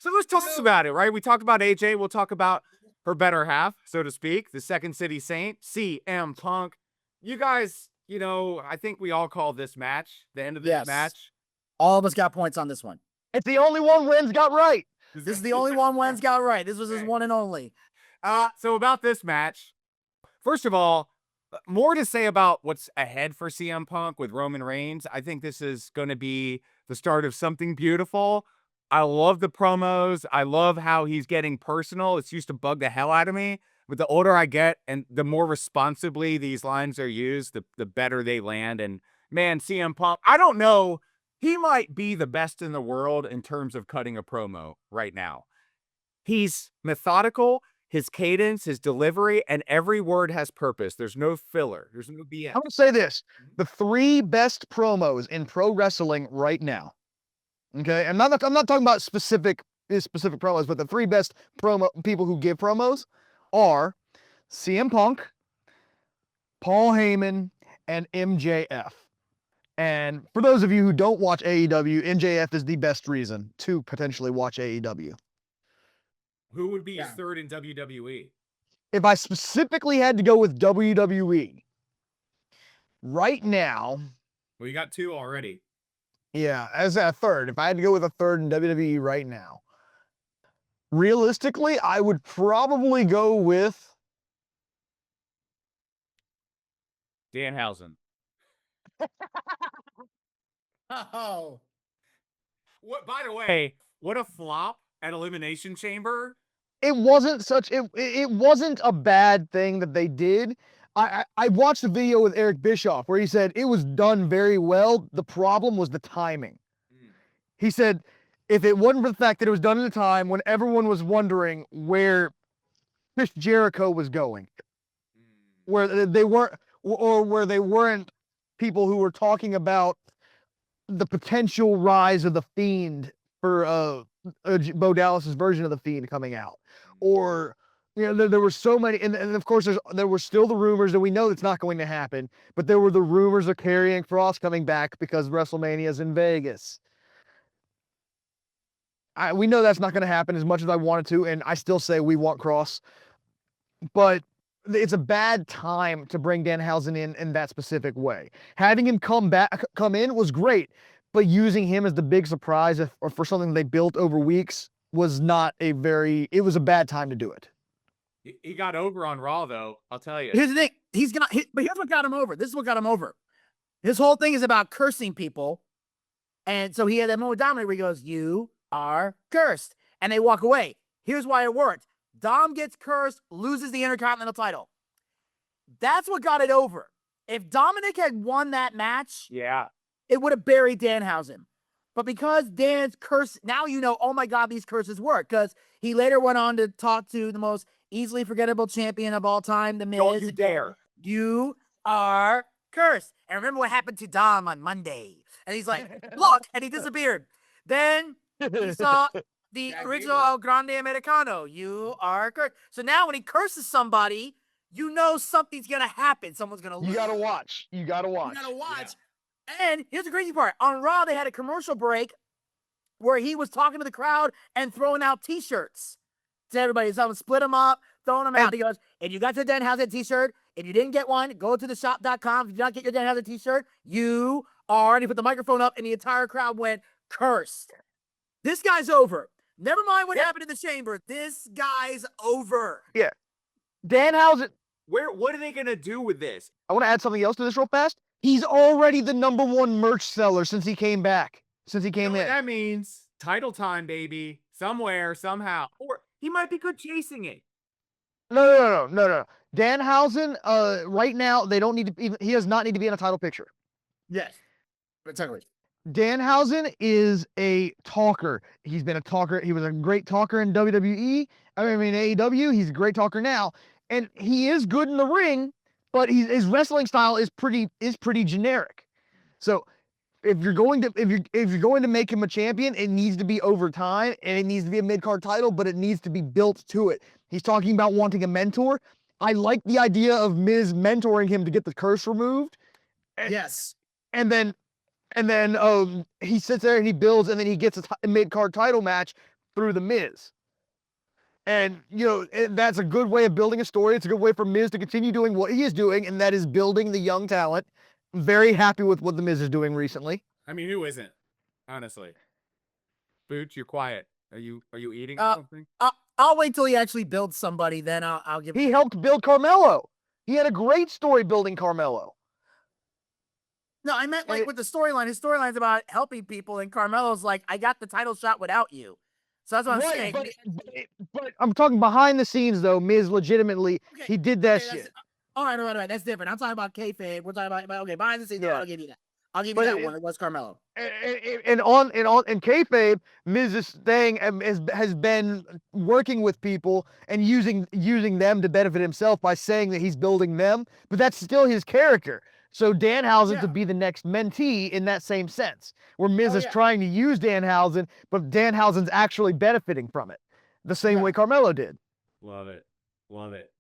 So let's talk about it, right? We talked about AJ. We'll talk about her better half, so to speak, the Second City Saint, CM Punk. You guys, I think we all call this match, the end of this match. All of us got points on this one. It's the only one Wen's got right. This is the only one Wen's got right. This was his one and only. So about this match, first of all, more to say about what's ahead for CM Punk with Roman Reigns. I think this is going to be the start of something beautiful. I love the promos. I love how he's getting personal. It's used to bug the hell out of me. But the older I get and the more responsibly these lines are used, the better they land. And man, CM Punk, I don't know. He might be the best in the world in terms of cutting a promo right now. He's methodical. His cadence, his delivery, and every word has purpose. There's no filler. There's no BS. I'm going to say this. The 3 best promos in pro wrestling right now. Okay? I'm not talking about specific promos, but the 3 best people who give promos are CM Punk, Paul Heyman, and MJF. And for those of you who don't watch AEW, MJF is the best reason to potentially watch AEW. Who would be his third in WWE? If I specifically had to go with WWE, right now... Well, you got 2 already. Yeah, as a third. If I had to go with a third in WWE right now, realistically, I would probably go with... Danhausen. Oh. What? By the way, what a flop at Elimination Chamber. It wasn't a bad thing that they did. I watched a video with Eric Bischoff where he said it was done very well. The problem was the timing. He said if it wasn't for the fact that it was done in a time when everyone was wondering where Chris Jericho was going, where they weren't people who were talking about the potential rise of the Fiend for Bo Dallas's version of the Fiend coming out, or there were so many, and of course there were still the rumors that we know it's not going to happen, but there were the rumors of Karrion Kross coming back because WrestleMania is in Vegas. We know that's not going to happen as much as I wanted to, and I still say we want Kross, but it's a bad time to bring Danhausen in that specific way. Having him come in was great, but using him as the big surprise or for something they built over weeks was it was a bad time to do it. He got over on Raw, though, I'll tell you. Here's the thing. But here's what got him over. This is what got him over. His whole thing is about cursing people. And so he had that moment with Dominic where he goes, "You are cursed." And they walk away. Here's why it worked. Dom gets cursed, loses the Intercontinental title. That's what got it over. If Dominic had won that match, it would have buried Danhausen. But because Dan's curse, now oh my God, these curses work. Because he later went on to talk to the most easily forgettable champion of all time, The Miz. Don't you dare. You are cursed. And remember what happened to Dom on Monday. And he's like, look, and he disappeared. Then he saw the original El Grande Americano. You are cursed. So now when he curses somebody, something's going to happen. Someone's going to lose. You got to watch. You got to watch. Yeah. And here's the crazy part. On Raw, they had a commercial break where he was talking to the crowd and throwing out T-shirts to everybody. So split them up, throwing them out. He goes, if you got your Danhausen T-shirt, if you didn't get one, go to the shop.com. If you do not get your Danhausen T-shirt, you are. And he put the microphone up and the entire crowd went, cursed. This guy's over. Never mind what happened in the chamber. This guy's over. Yeah. Danhausen. What are they going to do with this? I want to add something else to this real fast. He's already the #1 merch seller since he came back. Since he came in. That means title time, baby. Somewhere, somehow. Or he might be good chasing it. No. Danhausen, right now, he does not need to be in a title picture. Yes. Exactly. Danhausen is a talker. He's been a talker. He was a great talker in WWE. AEW. He's a great talker now. And he is good in the ring, but his wrestling style is pretty generic. So if you're going to make him a champion, it needs to be over time, and it needs to be a mid-card title, but it needs to be built to it. He's talking about wanting a mentor. I like the idea of Miz mentoring him to get the curse removed. Yes. And then he sits there and he builds, and then he gets a mid-card title match through The Miz. And, you know, that's a good way of building a story. It's a good way for Miz to continue doing what he is doing, and that is building the young talent. I'm very happy with what The Miz is doing recently. I mean, who isn't? Honestly. Booch, you're quiet. Are you eating Uh, something? I'll wait till he actually builds somebody, then I'll give. He helped build Carmelo. He had a great story building Carmelo. No, I meant like with the storyline. His storyline's about helping people, and Carmelo's like, I got the title shot without you. So that's what I'm saying. But I'm talking behind the scenes, though. Miz legitimately, he did that shit. All right. That's different. I'm talking about kayfabe. We're talking about okay, behind the scenes. Yeah. I'll give you that. I'll give you that one. It was Carmelo. And kayfabe, Miz is staying has been working with people and using them to benefit himself by saying that he's building them, but that's still his character. So Danhausen to be the next mentee in that same sense, where Miz is trying to use Danhausen, but Danhausen's actually benefiting from it, the same way Carmelo did. Love it. Love it.